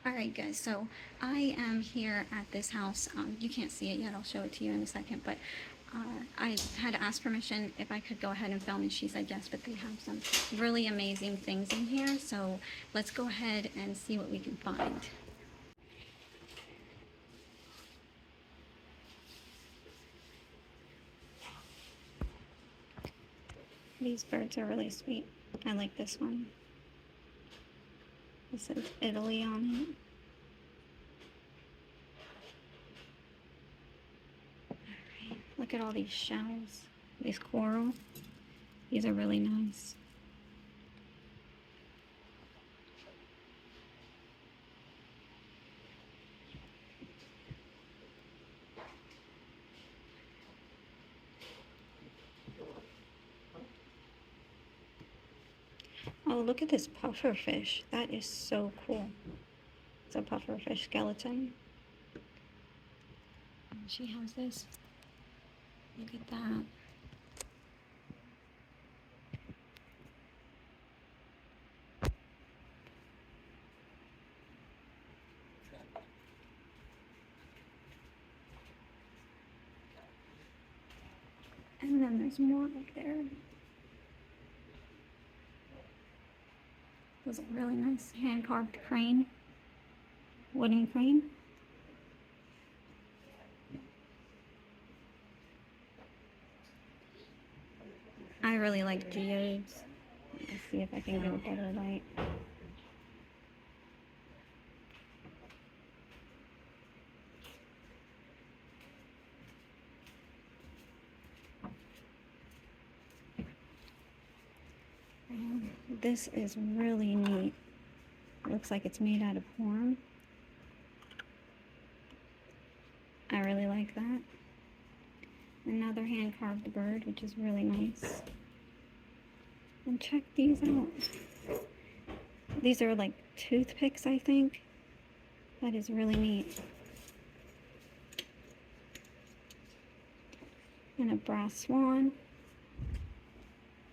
Alright guys, so I am here at this house. You can't see it yet, I'll show it to you in a second, but I had asked permission if I could go ahead and film, and she said yes, but they have some really amazing things in here, so let's go ahead and see what we can find. These birds are really sweet. I like this one. This says Italy on it. Look at all these shells, these coral. These are really nice. Oh, look at this puffer fish. That is so cool. It's a puffer fish skeleton. And she has this. Look at that. And then there's more up there. There's a really nice hand-carved crane. Wooden crane. I really like geodes. Let's see if I can get a better light. This is really neat. It looks like it's made out of horn. I really like that. Another hand-carved bird, which is really nice. And check these out. These are like toothpicks, I think. That is really neat. And a brass swan.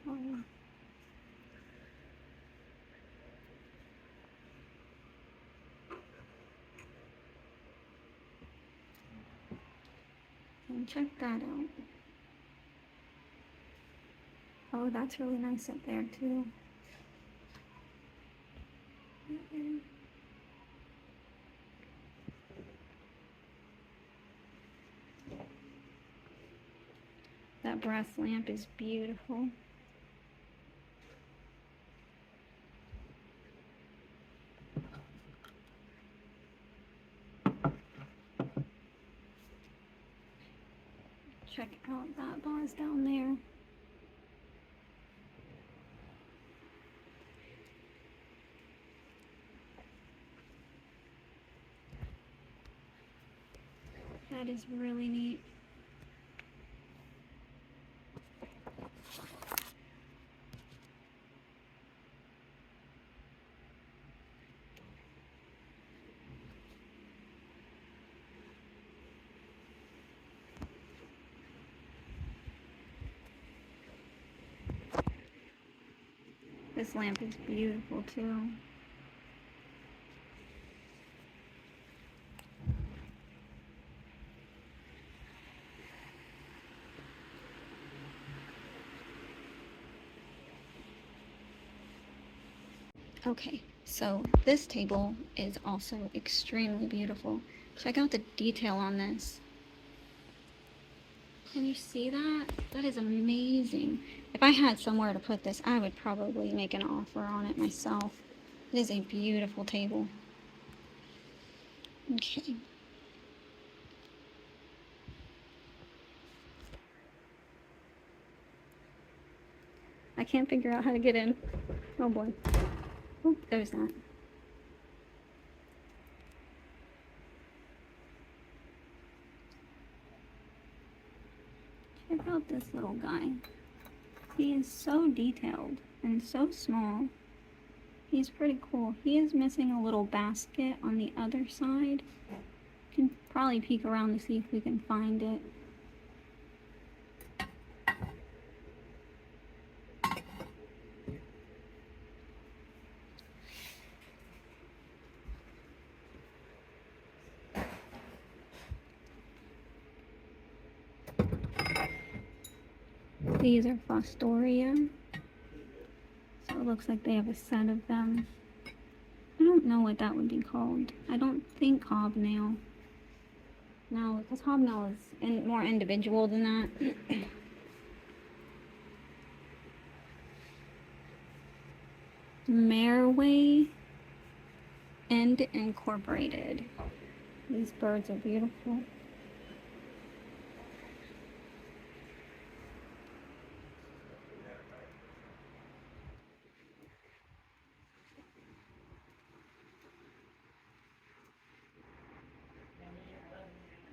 Oh. And check that out. Oh, that's really nice up there too. That brass lamp is beautiful. Check out that vase down there. That is really neat. This lamp is beautiful too. Okay, so this table is also extremely beautiful. Check out the detail on this. Can you see that? That is amazing. If I had somewhere to put this, I would probably make an offer on it myself. It is a beautiful table. Okay. I can't figure out how to get in. Oh boy. Oh, there's that. Check out this little guy. He is so detailed and so small. He's pretty cool. He is missing a little basket on the other side. Can probably peek around to see if we can find it. These are Fostoria. So it looks like they have a set of them. I don't know what that would be called. I don't think hobnail. No, because hobnail is more individual than that. Mareway and Incorporated. These birds are beautiful.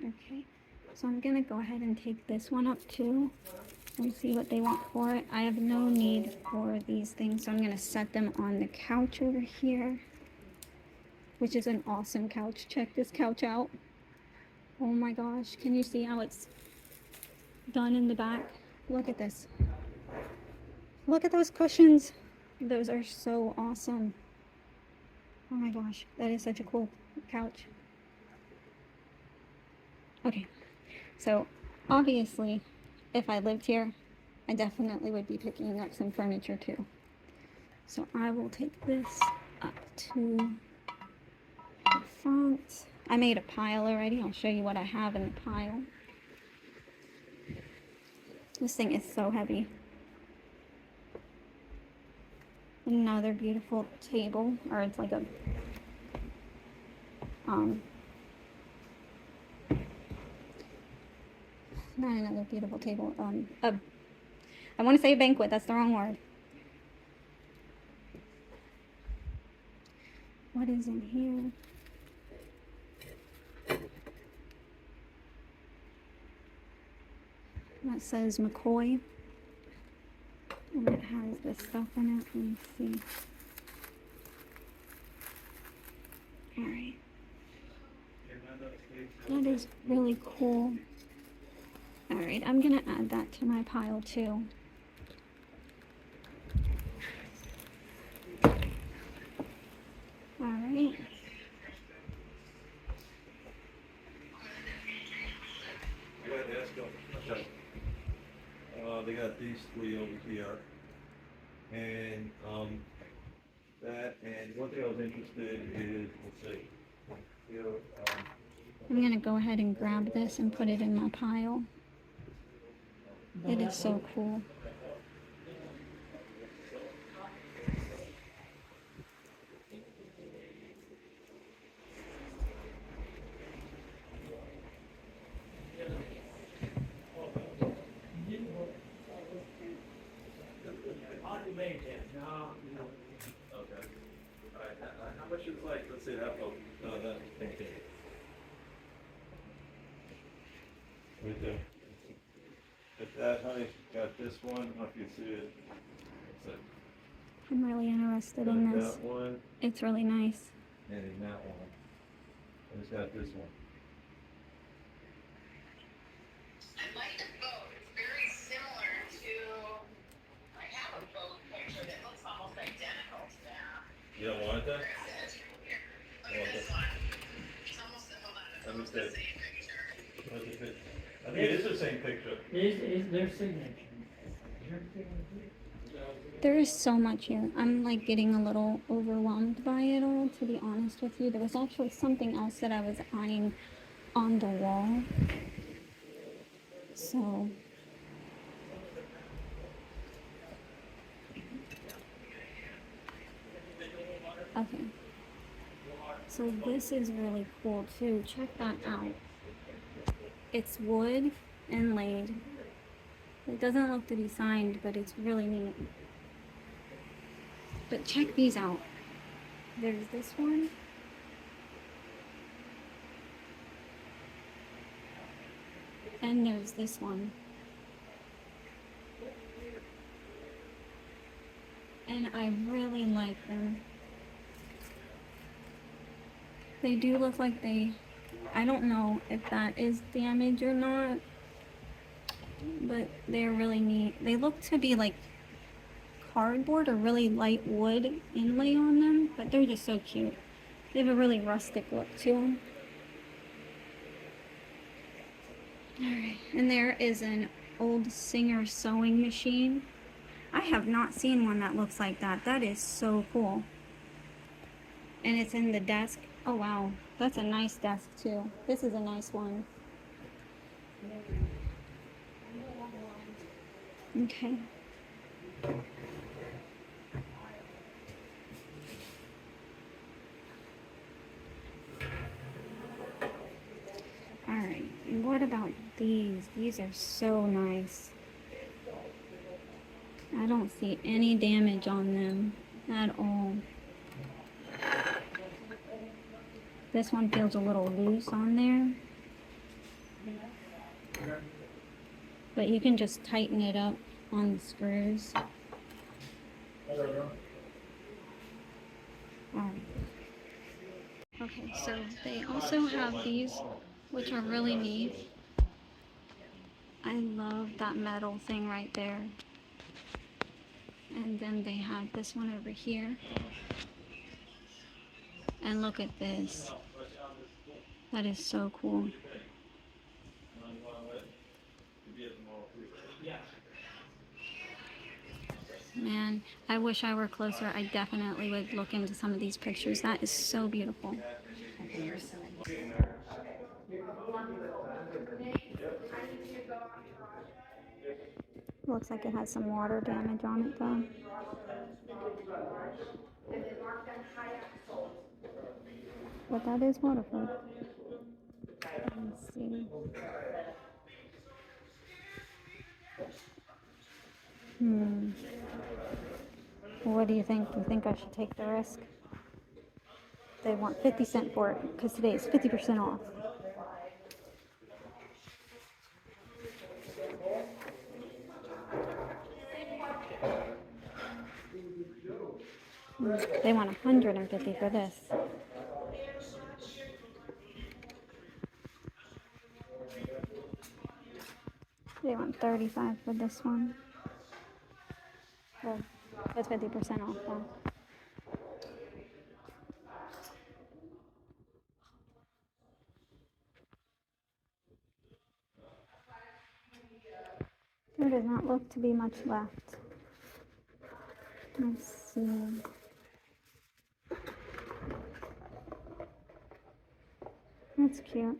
Okay, so I'm gonna go ahead and take this one up too and see what they want for it. I have no need for these things, so I'm gonna set them on the couch over here, which is an awesome couch. Check this couch out. Oh my gosh, can you see how it's done in the back? Look at this. Look at those cushions. Those are so awesome. Oh my gosh, that is such a cool couch. Okay, so obviously, if I lived here, I definitely would be picking up some furniture too. So I will take this up to the front. I made a pile already. I'll show you what I have in the pile. This thing is so heavy. Another beautiful table, or it's like a not another beautiful table. I want to say a banquet. That's the wrong word. What is in here? That says McCoy. And it has this stuff in it. Let me see. Alright. That is really cool. Alright, I'm gonna add that to my pile too. Alright. They got these three over here, and that, and one thing I was interested is, let's see, you know, I'm gonna go ahead and grab this and put it in my pile. It is so cool. okay. All right, how much is like, let's say that, that thing here? Right there. If that, honey, got this one, I don't know if you see it. It's I'm really interested got in this. that one, It's really nice. and then that one. And it's got this one. I like the boat. It's very similar to. I have a boat picture that looks almost identical to that. You don't want that? Where is it? Here. Look Want at this that? one. It's almost hold on. It's Let me almost the see. same picture. What's the picture? I think it is the same picture. Is their signature? There is so much here. I'm like getting a little overwhelmed by it all, to be honest with you. There was actually something else that I was eyeing on the wall. So okay. So this is really cool too. Check that out. It's wood inlaid. It doesn't look to be signed, but it's really neat. But check these out. There's this one. And there's this one. And I really like them. They do look like I don't know if that is damaged or not, but they're really neat. They look to be like cardboard or really light wood inlay on them, but they're just so cute. They have a really rustic look to them. Alright, and there is an old Singer sewing machine. I have not seen one that looks like that. That is so cool. And it's in the desk. Oh wow, that's a nice desk too. This is a nice one. Okay. Alright, and what about these? These are so nice. I don't see any damage on them at all. This one feels a little loose on there. But you can just tighten it up on the screws. Alright. Okay, so they also have these, which are really neat. I love that metal thing right there. And then they have this one over here. And look at this. That is so cool. Man, I wish I were closer. I definitely would look into some of these pictures. That is so beautiful. Looks like it has some water damage on it though. But that is waterproof. Let's see. What do you think? Do you think I should take the risk? They want 50 cents for it because today is 50% off. They want 150 for this. They want 35 for this one. Well, that's 50% off though. There does not look to be much left. Let's see. That's cute.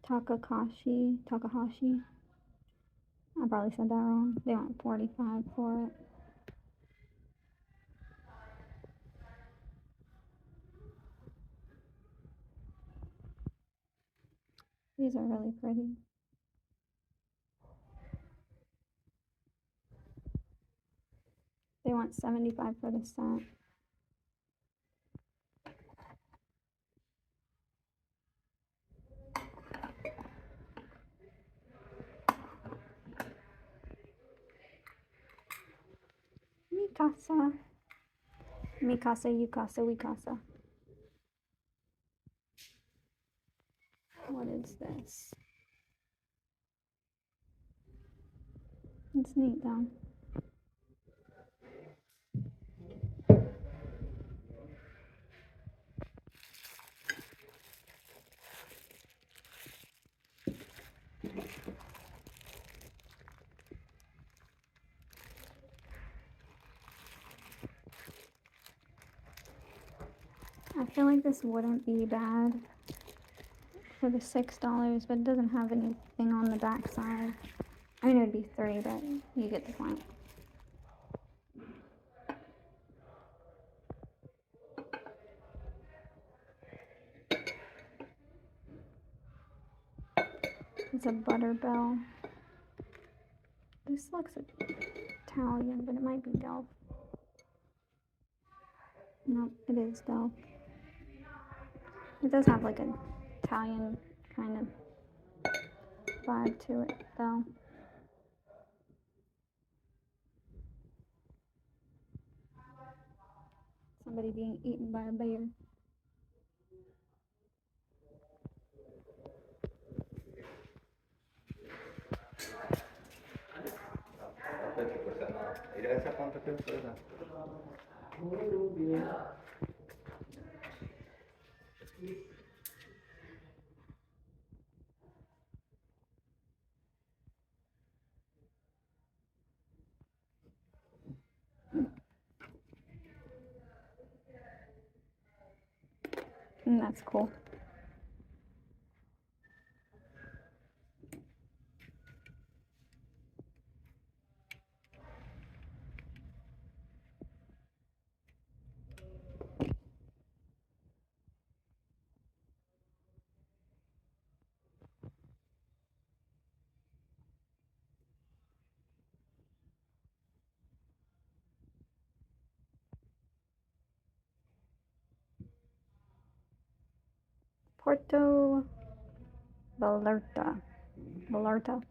Takahashi. I probably said that wrong. They want 45 for it. These are really pretty. They want 75 for the set. Mikasa. Mikasa, Yukasa, Wikasa. What is this? It's neat though. I feel like this wouldn't be bad for the $6, but it doesn't have anything on the back side. I mean, it would be $3, but you get the point. It's a butter bell. This looks Italian, but it might be Delft. Nope, it is Delft. It does have like an Italian kind of vibe to it, though. somebody being eaten by a bear. And that's cool. Porto Vallarta. Vallarta.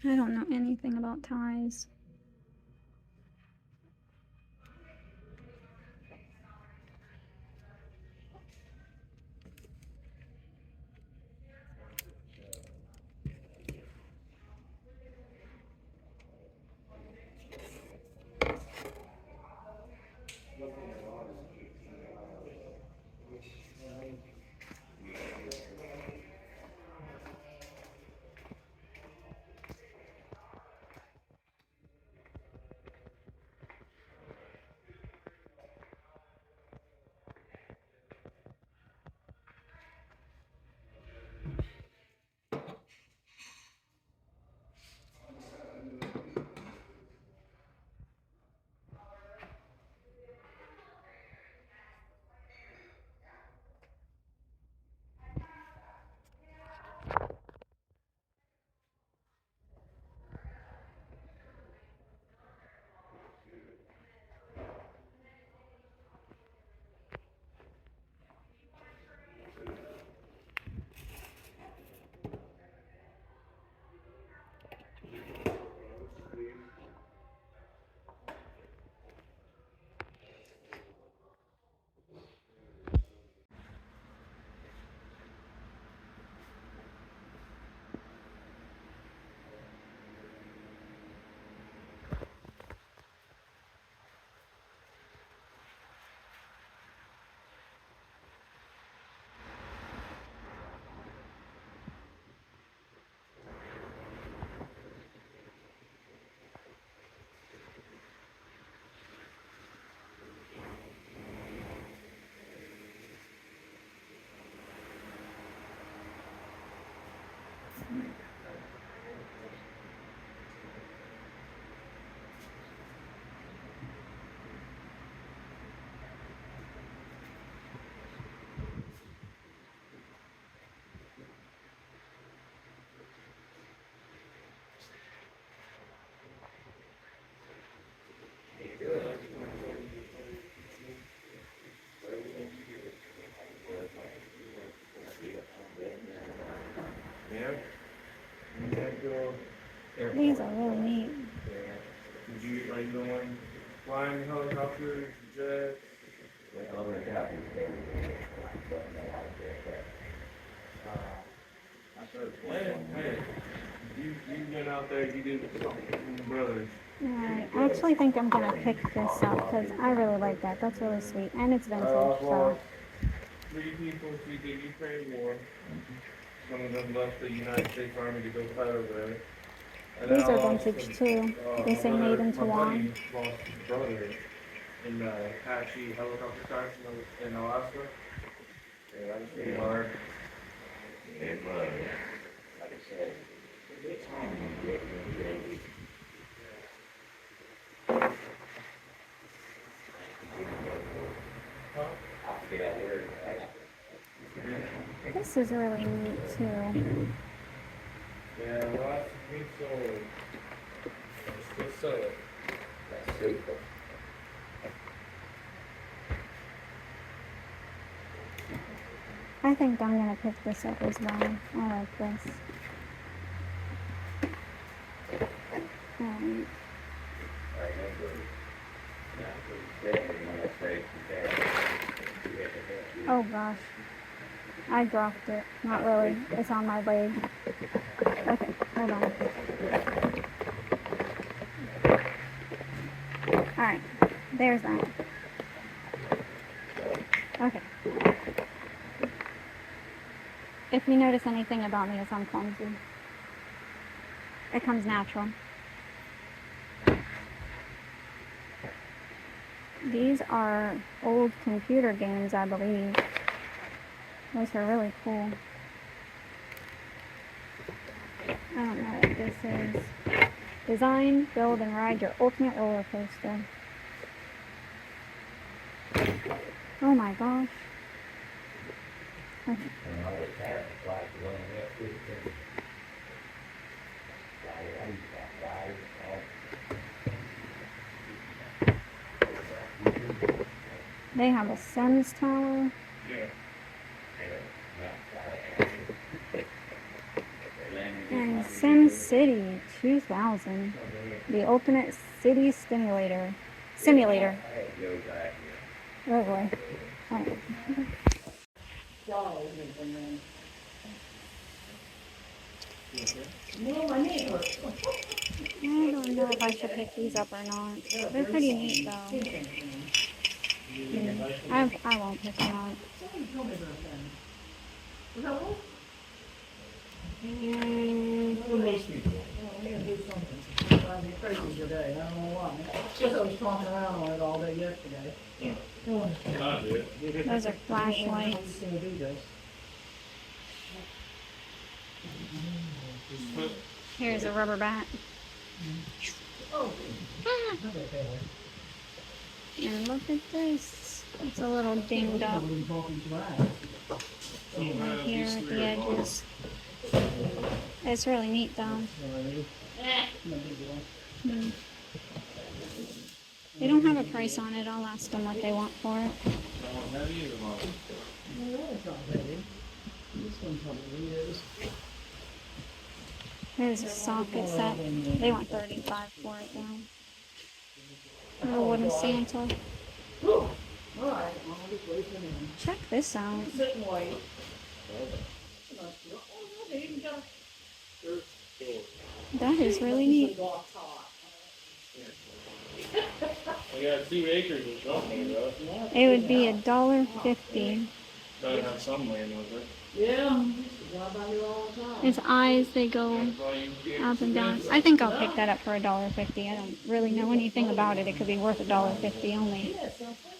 I don't know anything about ties. These are really neat. Did you like going flying helicopters, jets? Hey, you went out there, you did something with your brothers. Right. I actually think I'm gonna pick this up because I really like that. That's really sweet, and it's vintage. So 3 people through the Ukraine war. Some of them left the United States Army to go fight over there. And these then I are lost vintage too. They say made in my buddy Taiwan. lost his brother in the Apache helicopter crash in Alaska. Yeah, that was pretty hard. It was, like I said, This is really neat too. Yeah, lots of being sold. Still sell it. That's super. I think I'm gonna pick this up as well. I like this. Alright. I remember, that was dead when I say that. Oh gosh. I dropped it. Not really. It's on my leg. Okay, hold on. Alright, there's that. Okay. If you notice anything about me, is I'm clumsy. It comes natural. These are old computer games, I believe. Those are really cool. I don't know what this is. Design, build, and ride your ultimate roller coaster. Oh my gosh. Okay. And I was having like one of that fifteen. They have a Sims tower. Yeah. And Sim City 2000. The ultimate city simulator. Oh boy. Alright. I don't know if I should pick these up or not. They're pretty neat though. I won't pick them up. Most people. Crazy today, I don't know why. Just I was talking around on it all day yesterday. I did. Those are flashlights. He's gonna do this. Here's a rubber bat. Oh. And look at this. It's a little dinged up right here at the edges. It's really neat though. Hmm. They don't have a price on it. I'll ask them what they want for it. There's a socket set. They want $35 for it though. Little wooden Santa. Check this out. That is really neat. We got 2 acres or something, bro. It would be $1.50. Gotta have some land with it. Yeah. His eyes, they go up and down. I think I'll pick that up for $1.50. I don't really know anything about it. It could be worth $1.50 only.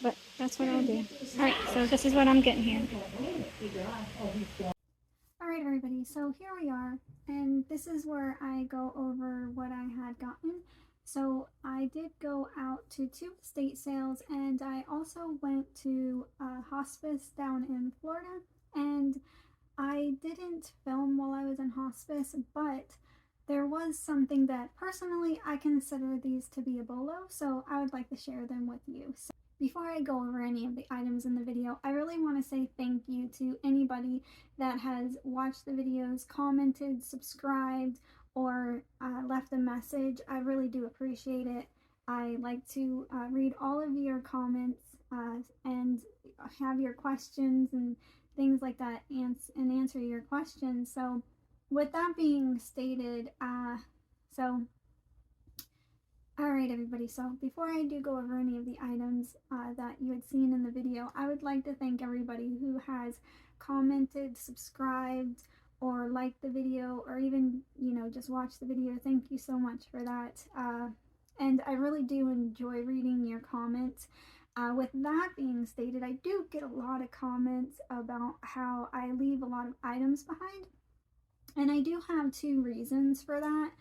But that's what I'll do. Alright, so this is what I'm getting here. Alright everybody, so here we are. And this is where I go over what I had gotten. So I did go out to 2 estate sales, and I also went to a hospice down in Florida. And I didn't film while I was in hospice, but there was something that personally I consider these to be a bolo, so I would like to share them with you. So before I go over any of the items in the video, I really want to say thank you to anybody that has watched the videos, commented, subscribed, or left a message. I really do appreciate it. I like to read all of your comments and have your questions and things like that and answer your questions. So with that being stated, alright everybody, so before I do go over any of the items that you had seen in the video, I would like to thank everybody who has commented, subscribed, or liked the video, or even, just watched the video. Thank you so much for that. And I really do enjoy reading your comments. With that being stated, I do get a lot of comments about how I leave a lot of items behind. And I do have 2 reasons for that.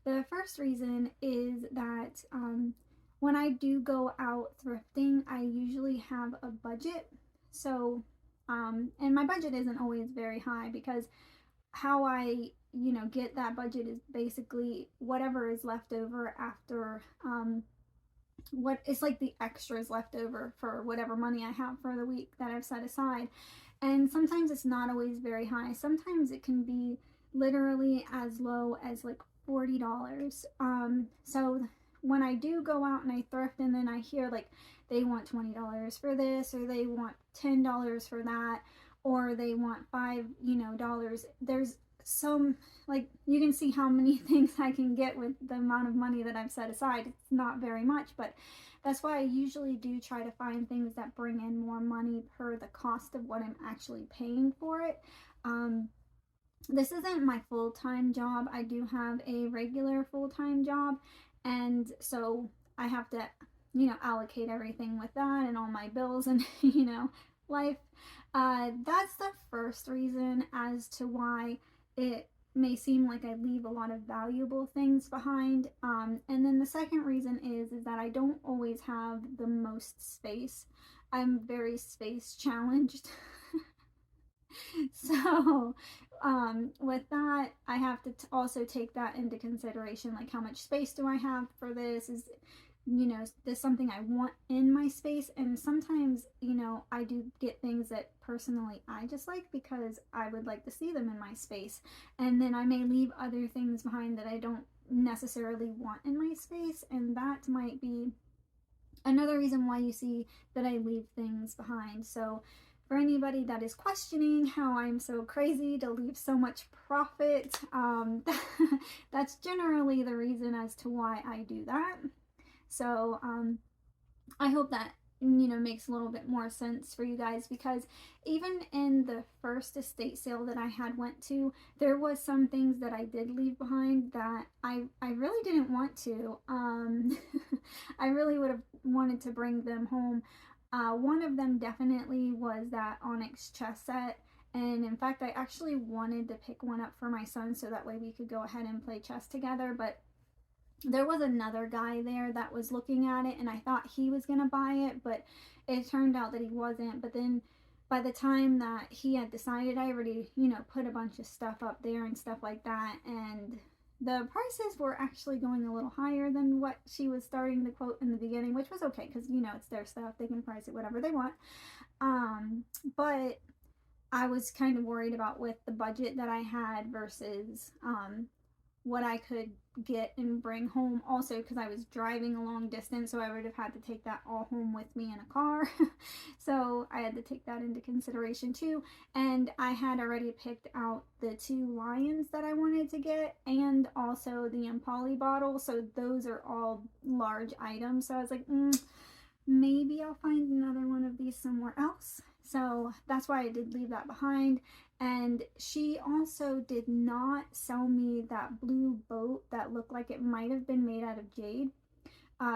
The first reason is that when I do go out thrifting, I usually have a budget. So And my budget isn't always very high, because how I, get that budget is basically whatever is left over after, what it's like the extras left over for whatever money I have for the week that I've set aside. And sometimes it's not always very high. Sometimes it can be literally as low as like $40. So when I do go out and I thrift, and then I hear like they want $20 for this, or they want $10 for that, or they want $5 there's some, like, you can see how many things I can get with the amount of money that I've set aside. It's not very much, but that's why I usually do try to find things that bring in more money per the cost of what I'm actually paying for it. This isn't my full-time job. I do have a regular full-time job, and so I have to, allocate everything with that and all my bills and, life. That's the first reason as to why it may seem like I leave a lot of valuable things behind. And then the second reason is that I don't always have the most space. I'm very space challenged. So with that, I have to also take that into consideration, like how much space do I have for this? Is there's something I want in my space. And sometimes, I do get things that personally I just like because I would like to see them in my space. And then I may leave other things behind that I don't necessarily want in my space. And that might be another reason why you see that I leave things behind. So for anybody that is questioning how I'm so crazy to leave so much profit, that's generally the reason as to why I do that. So I hope that makes a little bit more sense for you guys, because even in the first estate sale that I had went to, there was some things that I did leave behind that I really didn't want to. I really would have wanted to bring them home. One of them definitely was that onyx chess set, and in fact I actually wanted to pick one up for my son so that way we could go ahead and play chess together. But there was another guy there that was looking at it, and I thought he was gonna buy it, but it turned out that he wasn't. But then by the time that he had decided, I already put a bunch of stuff up there and stuff like that, and the prices were actually going a little higher than what she was starting to quote in the beginning, which was okay, because it's their stuff, they can price it whatever they want. But I was kind of worried about with the budget that I had versus what I could get and bring home, also because I was driving a long distance, so I would have had to take that all home with me in a car. So I had to take that into consideration too. And I had already picked out the 2 lions that I wanted to get, and also the empoli bottle, so those are all large items. So I was like, maybe I'll find another one of these somewhere else. So that's why I did leave that behind. And she also did not sell me that blue boat that looked like it might have been made out of jade.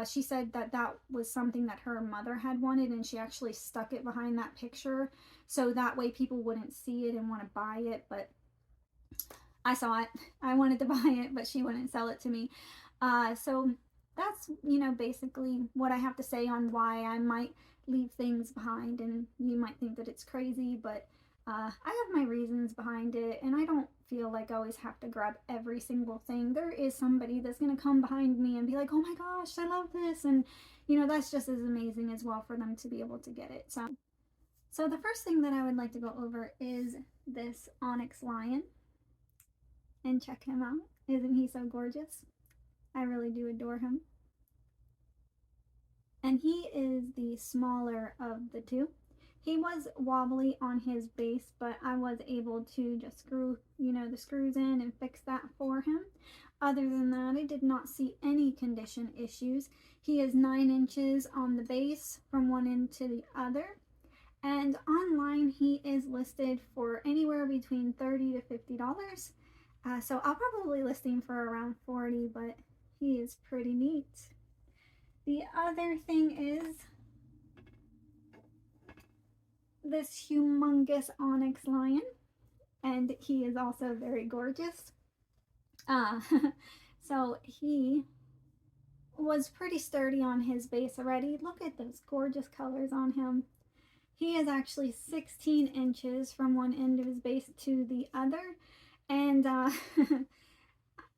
She said that that was something that her mother had wanted, and she actually stuck it behind that picture so that way people wouldn't see it and want to buy it. But I saw it. I wanted to buy it, but she wouldn't sell it to me. So that's, basically what I have to say on why I might leave things behind. And you might think that it's crazy, but I have my reasons behind it, and I don't feel like I always have to grab every single thing. There is somebody that's going to come behind me and be like, oh my gosh, I love this. And, that's just as amazing as well for them to be able to get it. So the first thing that I would like to go over is this onyx lion. And check him out. Isn't he so gorgeous? I really do adore him. And he is the smaller of the 2. He was wobbly on his base, but I was able to just screw, the screws in and fix that for him. Other than that, I did not see any condition issues. He is 9 inches on the base from one end to the other. And online, he is listed for anywhere between $30 to $50. So I'll probably list him for around $40, but he is pretty neat. The other thing is this humongous onyx lion, and he is also very gorgeous. So he was pretty sturdy on his base already. Look at those gorgeous colors on him. He is actually 16 inches from one end of his base to the other. And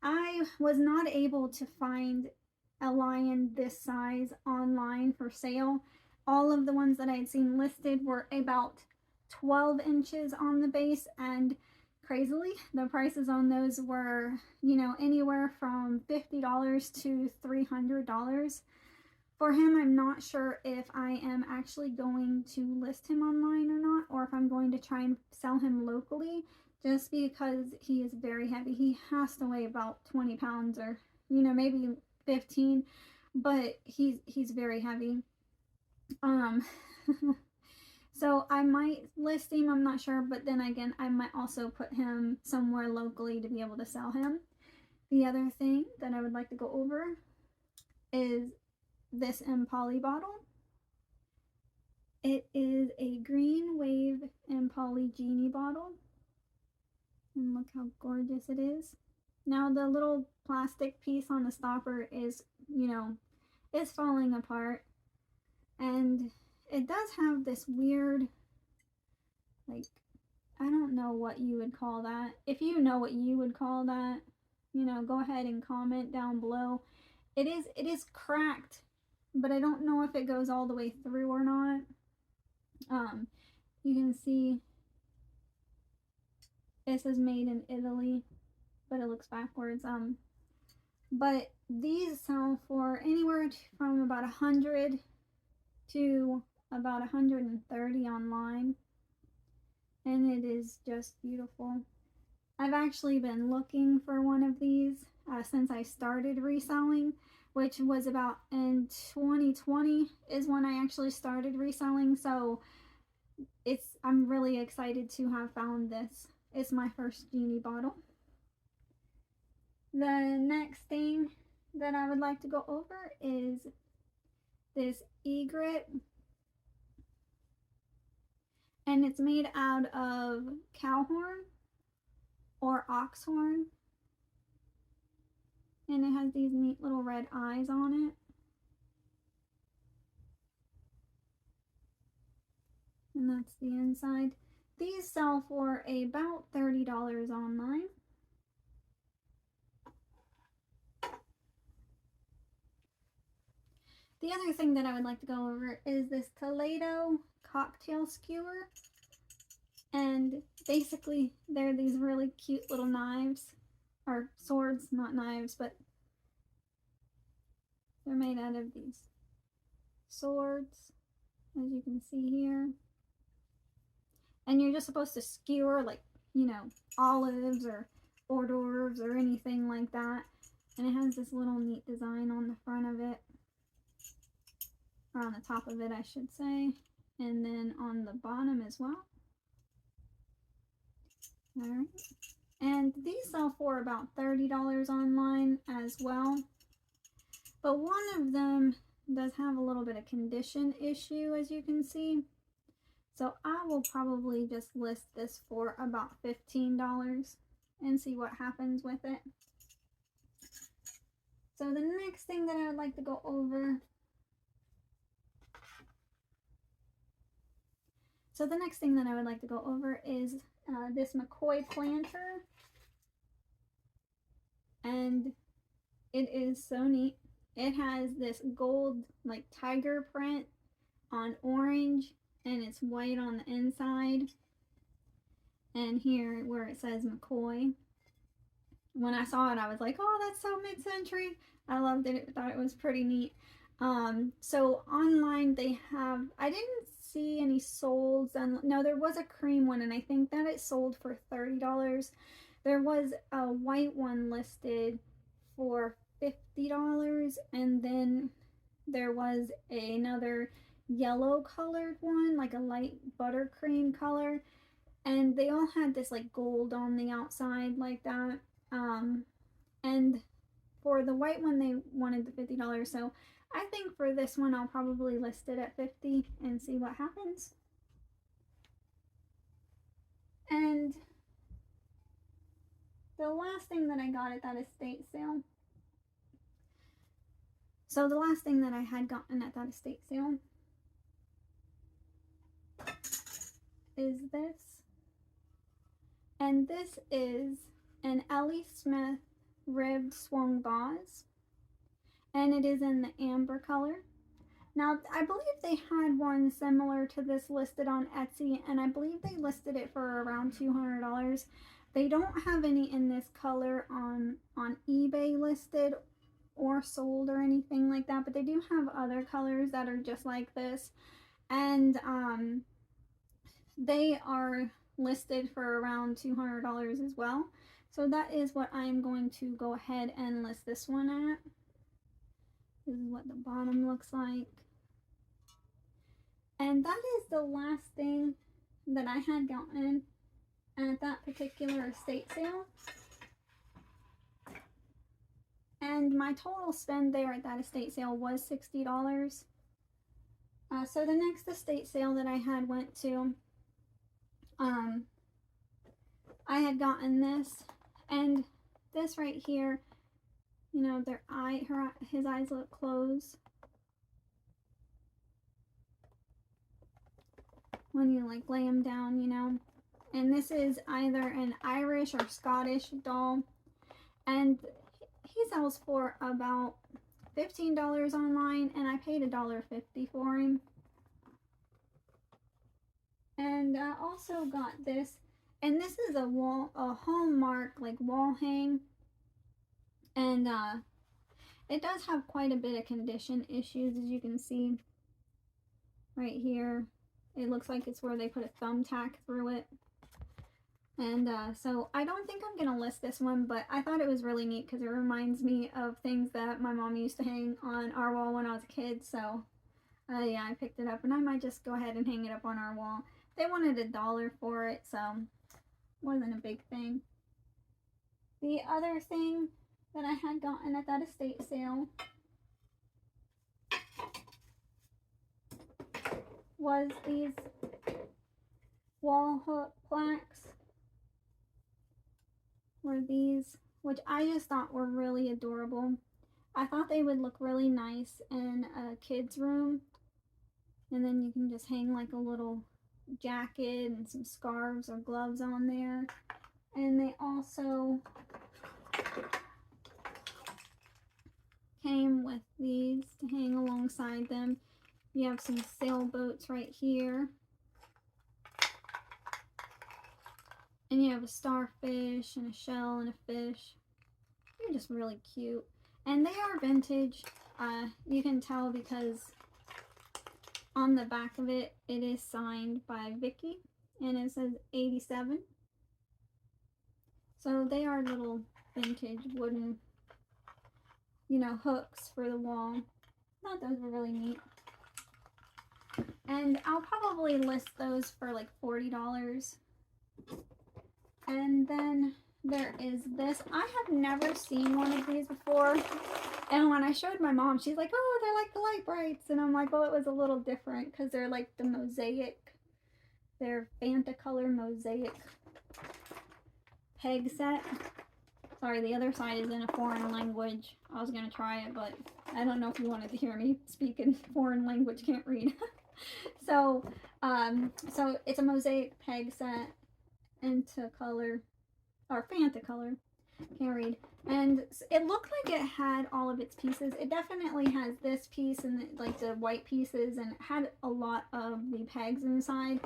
I was not able to find a lion this size online for sale. All of the ones that I had seen listed were about 12 inches on the base, and crazily, the prices on those were, you know, anywhere from $50 to $300. For him, I'm not sure if I am actually going to list him online or not, or if I'm going to try and sell him locally, just because he is very heavy. He has to weigh about 20 pounds, or, you know, maybe 15, but he's very heavy. So I might list him, I'm not sure, but then again, I might also put him somewhere locally to be able to sell him. The other thing that I would like to go over is this empoli bottle. It is a green wave empoli genie bottle. And look how gorgeous it is. Now the little plastic piece on the stopper is, you know, is falling apart. And it does have this weird, like, I don't know what you would call that. If you know what you would call that, you know, go ahead and comment down below. It is cracked, but I don't know if it goes all the way through or not. You can see it says made in Italy, but it looks backwards. But these sell for anywhere from about 100 to about 130 online, and it is just beautiful. I've actually been looking for one of these since I started reselling, which was about in 2020 is when I actually started reselling. So I'm really excited to have found this. It's my first genie bottle. The next thing that I would like to go over is this egret, and it's made out of cow horn or ox horn, and it has these neat little red eyes on it. And that's the inside. These sell for about $30 online. The other thing that I would like to go over is this Toledo cocktail skewer. And basically, they're these really cute little knives, or swords, not knives, but they're made out of these swords, as you can see here. And you're just supposed to skewer, like, you know, olives or hors d'oeuvres or anything like that. And it has this little neat design on the front of it, or on the top of it, I should say, and then on the bottom as well. Alright, and these sell for about $30 online as well, but one of them does have a little bit of condition issue, as you can see, so I will probably just list this for about $15 and see what happens with it. So the next thing that I would like to go over is this McCoy planter, and it is so neat. It has this gold, like, tiger print on orange, and it's white on the inside, and here where it says McCoy. When I saw it, I was like, oh, that's so mid-century. I loved it. I thought it was pretty neat. So online they have, I didn't see any solds, and no, there was a cream one, and I think that it sold for $30. There was a white one listed for $50, and then there was another yellow colored one, like a light buttercream color, and they all had this like gold on the outside like that. And for the white one they wanted the $50, so I think for this one I'll probably list it at $50 and see what happens. And the last thing that I got at that estate sale, so the last thing that I had gotten at that estate sale is this. And this is an Ellie Smith ribbed swung vase. And it is in the amber color. Now, I believe they had one similar to this listed on Etsy, and I believe they listed it for around $200. They don't have any in this color on eBay listed or sold or anything like that, but they do have other colors that are just like this. And they are listed for around $200 as well. So that is what I'm going to go ahead and list this one at. This is what the bottom looks like. And that is the last thing that I had gotten at that particular estate sale. And my total spend there at that estate sale was $60. So the next estate sale that I had went to, I had gotten this, and this right here, you know, his eyes look closed. When you like lay him down, you know. And this is either an Irish or Scottish doll. And he sells for about $15 online, and I paid $1.50 for him. And I also got this, and this is a Hallmark like wall hang. And it does have quite a bit of condition issues, as you can see right here. It looks like it's where they put a thumbtack through it. And so I don't think I'm going to list this one, but I thought it was really neat because it reminds me of things that my mom used to hang on our wall when I was a kid. So yeah, I picked it up, and I might just go ahead and hang it up on our wall. They wanted $1 for it, so it wasn't a big thing. The other thing that I had gotten at that estate sale was these wall hook plaques. Were these, which I just thought were really adorable. I thought they would look really nice in a kid's room. And then you can just hang like a little jacket and some scarves or gloves on there. And they also came with these to hang alongside them. You have some sailboats right here. And you have a starfish and a shell and a fish. They're just really cute. And they are vintage. You can tell because on the back of it, it is signed by Vicky. And it says 87. So they are little vintage wooden, you know, hooks for the wall. I thought those were really neat. And I'll probably list those for like $40. And then there is this. I have never seen one of these before. And when I showed my mom, she's like, oh, they're like the light brights. And I'm like, well, it was a little different because they're like the mosaic. They're Fantacolor mosaic peg set. Sorry, the other side is in a foreign language. I was going to try it, but I don't know if you wanted to hear me speak in foreign language. Can't read. So it's a mosaic peg set into color, or Fantacolor, can't read. And it looked like it had all of its pieces. It definitely has this piece and like the white pieces, and it had a lot of the pegs inside.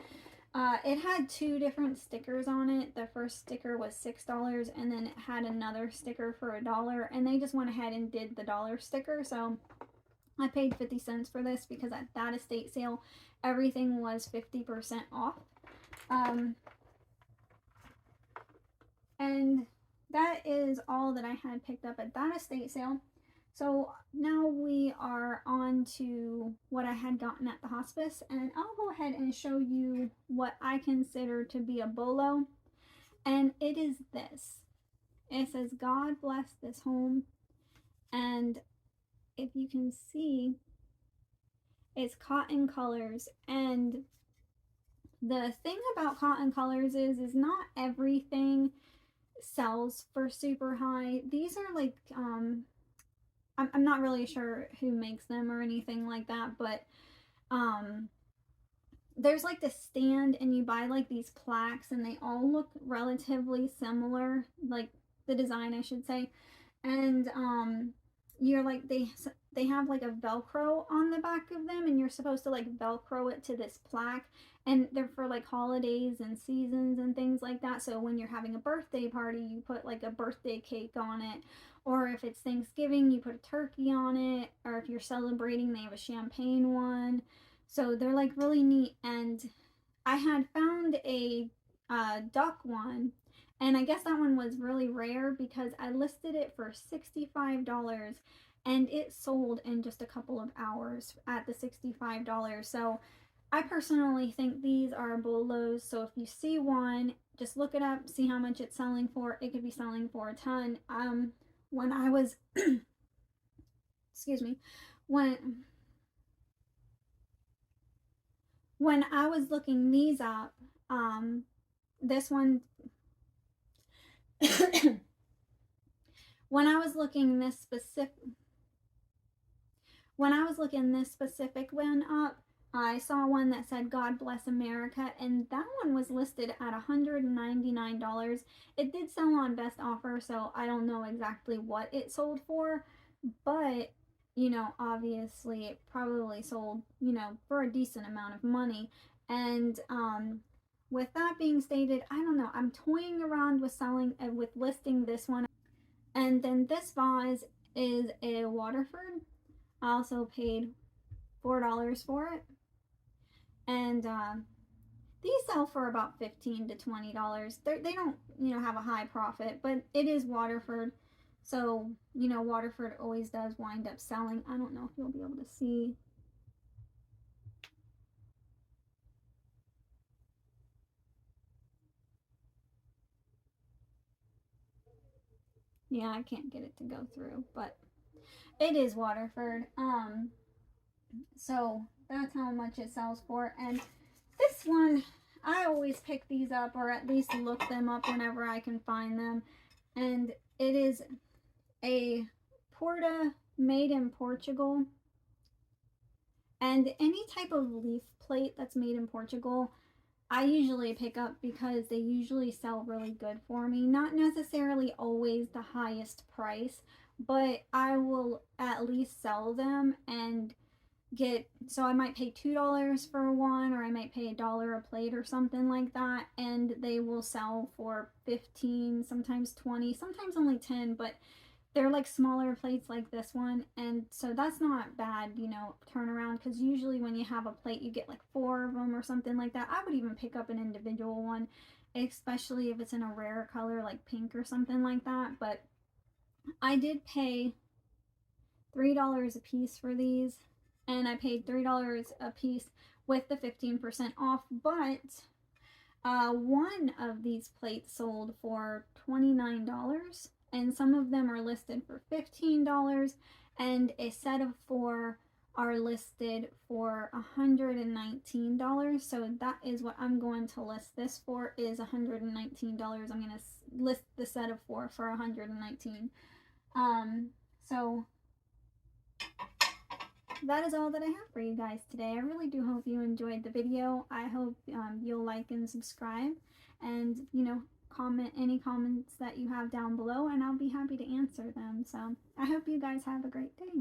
It had 2 different stickers on it. The first sticker was $6, and then it had another sticker for $1, and they just went ahead and did the $1 sticker. So I paid 50 cents for this because at that estate sale, everything was 50% off. And that is all that I had picked up at that estate sale. So now we are on to what I had gotten at the hospice, and I'll go ahead and show you what I consider to be a bolo. And it is this. It says, God bless this home. And if you can see, it's cotton colors. And the thing about cotton colors is not everything sells for super high. These are like, I'm not really sure who makes them or anything like that, but there's like the stand, and you buy like these plaques, and they all look relatively similar, like the design, I should say. And you're like, they have like a Velcro on the back of them, and you're supposed to like Velcro it to this plaque, and they're for like holidays and seasons and things like that. So when you're having a birthday party, you put like a birthday cake on it, or if it's Thanksgiving, you put a turkey on it, or if you're celebrating, they have a champagne one. So they're like really neat. And I had found a duck one, and I guess that one was really rare because I listed it for $65, and it sold in just a couple of hours at the $65. So I personally think these are bolos. So if you see one, just look it up, see how much it's selling for. It could be selling for a ton. When I was excuse me, when I was looking these up, this one when I was looking this specific one up, I saw one that said God Bless America, and that one was listed at $199. It did sell on best offer, so I don't know exactly what it sold for, but you know, obviously it probably sold, you know, for a decent amount of money. And with that being stated, I don't know, I'm toying around with listing this one. And then this vase is a Waterford. I also paid $4 for it, and these sell for about $15 to $20. They don't, you know, have a high profit, but it is Waterford. So, you know, Waterford always does wind up selling. I don't know if you'll be able to see. Yeah, I can't get it to go through, but it is Waterford. So that's how much it sells for. And this one, I always pick these up, or at least look them up whenever I can find them. And it is a Porta made in Portugal. And any type of leaf plate that's made in Portugal, I usually pick up because they usually sell really good for me. Not necessarily always the highest price, but I will at least sell them and get, so I might pay $2 for one, or I might pay $1 a plate or something like that, and they will sell for 15, sometimes 20, sometimes only 10, but they're like smaller plates like this one, and so that's not bad, you know, turnaround, because usually when you have a plate you get like 4 of them or something like that. I would even pick up an individual one, especially if it's in a rare color like pink or something like that. But I did pay $3 a piece for these, and I paid $3 a piece with the 15% off. But one of these plates sold for $29, and some of them are listed for $15, and a set of 4 are listed for $119. So that is what I'm going to list this for, is $119. I'm going to list the set of 4 for $119. So that is all that I have for you guys today. I really do hope you enjoyed the video. I hope you'll like and subscribe, and, you know, comment any comments that you have down below, and I'll be happy to answer them. So I hope you guys have a great day.